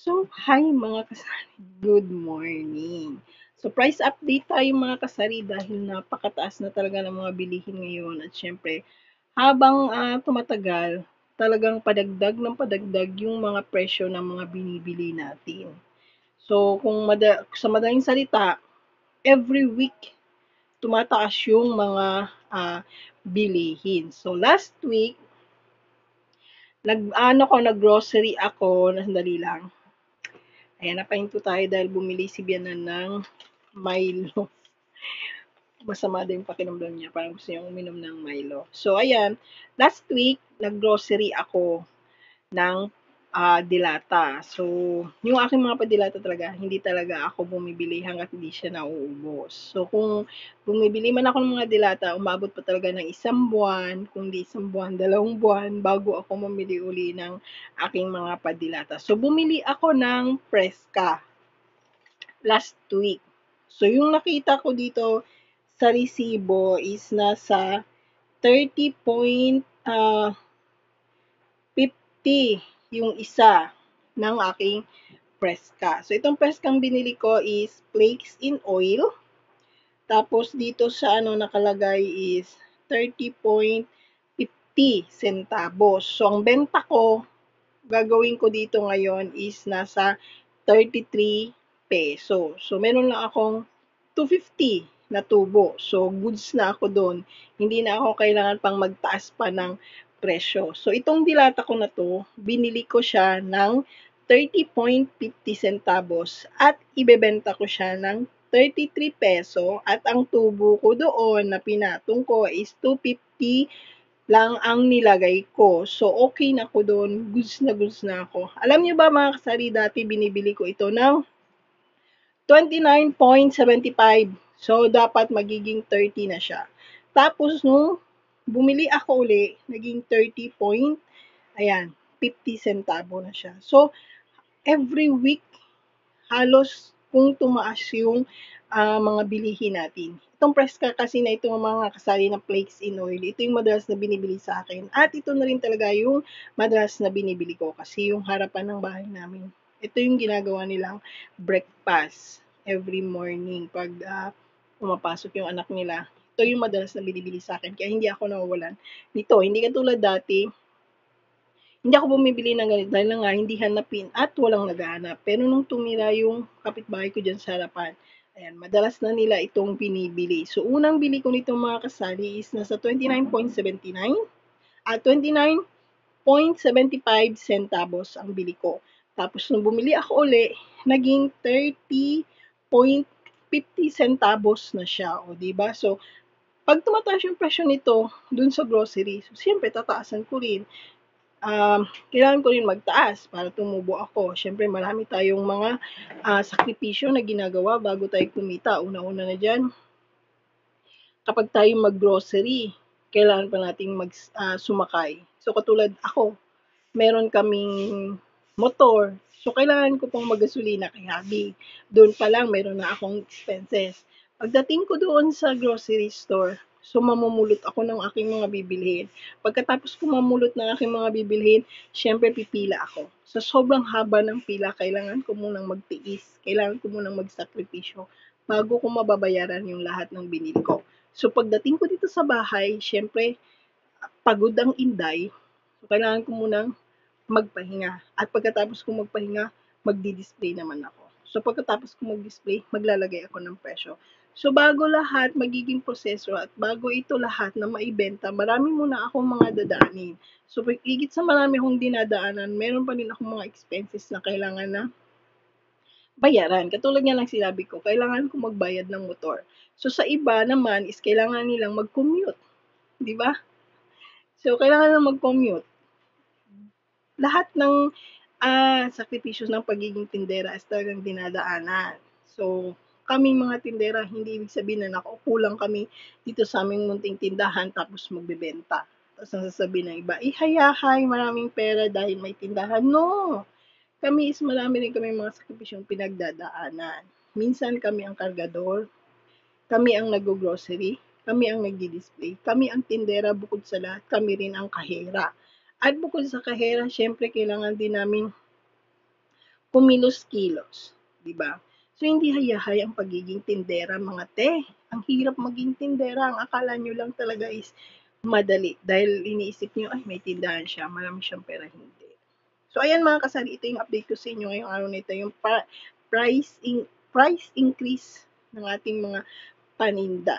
So, hi mga kasari, good morning. So, price update tayo mga kasari dahil napakataas na talaga ng mga bilihin ngayon at syempre, habang tumatagal, talagang padagdag ng padagdag yung mga presyo ng mga binibili natin. So, kung sa madaling salita, every week tumataas yung mga bilihin. So, last week, nag-grocery ako, sandali lang. Ayan, napahinto tayo dahil bumili si Bianan ng Milo. Masama din yung pakiramdam niya. Parang gusto niya uminom ng Milo. So, ayan. Last week, nag-grocery ako ng dilata. So, yung aking mga padilata talaga, hindi talaga ako bumibili hanggat hindi siya nauubos. So, kung bumibili man ako ng mga dilata, umabot pa talaga ng 1 buwan, kung di 1 buwan, 2 buwan, bago ako mamili uli ng aking mga padilata. So, bumili ako ng Preska last week. So, yung nakita ko dito sa resibo is nasa 30.50 yung isa ng aking Preska. So, itong Preskang binili ko is flakes in oil. Tapos, dito sa nakalagay is 30.50 centavos. So, ang benta ko, gagawin ko dito ngayon is nasa 33 peso. So, meron lang akong 250 na tubo. So, goods na ako doon. Hindi na ako kailangan pang magtaas pa ng presyo. So, itong dilata ko na to, binili ko siya ng 30.50 centavos at ibebenta ko siya ng 33 peso at ang tubo ko doon na pinatong ko is 250 lang ang nilagay ko. So, okay na ako doon. Goods na ako. Alam niyo ba mga kasari, dati binibili ko ito ng 29.75. So, dapat magiging 30 na siya. Tapos, nung bumili ako uli, naging 30 ayan, 50 centavo na siya. So, every week, halos kung tumaas yung mga bilihin natin. Itong Preska kasi na itong mga kasali ng flakes in oil, ito yung madalas na binibili sa akin. At ito na rin talaga yung madalas na binibili ko kasi yung harapan ng bahay namin. Ito yung ginagawa nilang breakfast every morning pag pumapasok yung anak nila. Ito yung madalas na binibili sa akin kaya hindi ako nawawalan nito. Hindi katulad dati, hindi ako bumibili ng ganito dahil nga hindi hanapin at walang naghahanap. Pero nung tumira yung kapitbahay ko dyan sa harapan, ayan, madalas na nila itong binibili. So, unang bili ko nitong mga kasali is nasa 29.79 at 29.75 centavos ang bili ko. Tapos, nung bumili ako uli, naging 30.50 centavos na siya. O, diba? So, pag tumataas yung presyo nito dun sa grocery, so, siyempre, tataasan ko rin. Kailangan ko rin magtaas para tumubo ako. Siyempre, marami tayong mga sakripisyo na ginagawa bago tayo kumita. Una-una na dyan, kapag tayo mag-grocery, kailangan pa nating sumakay. So, katulad ako, meron kaming motor. So, kailangan ko pong magasolina kay hubby. Doon pa lang, meron na akong expenses. Pagdating ko doon sa grocery store, so mamumulot ako ng aking mga bibilhin. Pagkatapos ko mamulot ng aking mga bibilhin, syempre pipila ako. Sa sobrang haba ng pila, kailangan ko munang magtiis. Kailangan ko munang magsakripisyo bago ko mababayaran yung lahat ng binili ko. So pagdating ko dito sa bahay, syempre pagod ang inday. So kailangan ko munang magpahinga. At pagkatapos ko magpahinga, magdi-display naman ako. So pagkatapos ko mag-display, maglalagay ako ng presyo. So bago lahat magiging proseso at bago ito lahat na maibenta, marami muna akong mga dadaanin. So higit sa marami akong dinadaanan, meron pa din akong mga expenses na kailangan na bayaran. Katulad nga ng sinabi ko, kailangan ko magbayad ng motor. So sa iba naman is kailangan nilang mag-commute, 'di ba? So kailangan nilang mag-commute. Lahat ng sakripisyo ng pagiging tindera is talagang dinadaanan. So, kaming mga tindera, hindi ibig sabihin na nakaupo lang kami dito sa aming munting tindahan tapos magbebenta. Tapos ang sasabihin ng iba, hayahay, maraming pera dahil may tindahan. No! Kami is marami rin kami mga sakripisyong pinagdadaanan. Minsan kami ang kargador, kami ang nag-grocery, kami ang nagdi-display, kami ang tindera bukod sa lahat, kami rin ang kahera. At bukod sa kahera, syempre kailangan din namin kumilos-kilos, 'di ba? So hindi hayahay ang pagiging tindera mga te. Ang hirap maging tindera, ang akala nyo lang talaga is madali dahil iniisip nyo, ay may tindahan siya, marami siyang pera, hindi. So ayan mga kasari, ito yung update ko sa inyo ngayong araw na ito, yung price increase ng ating mga paninda.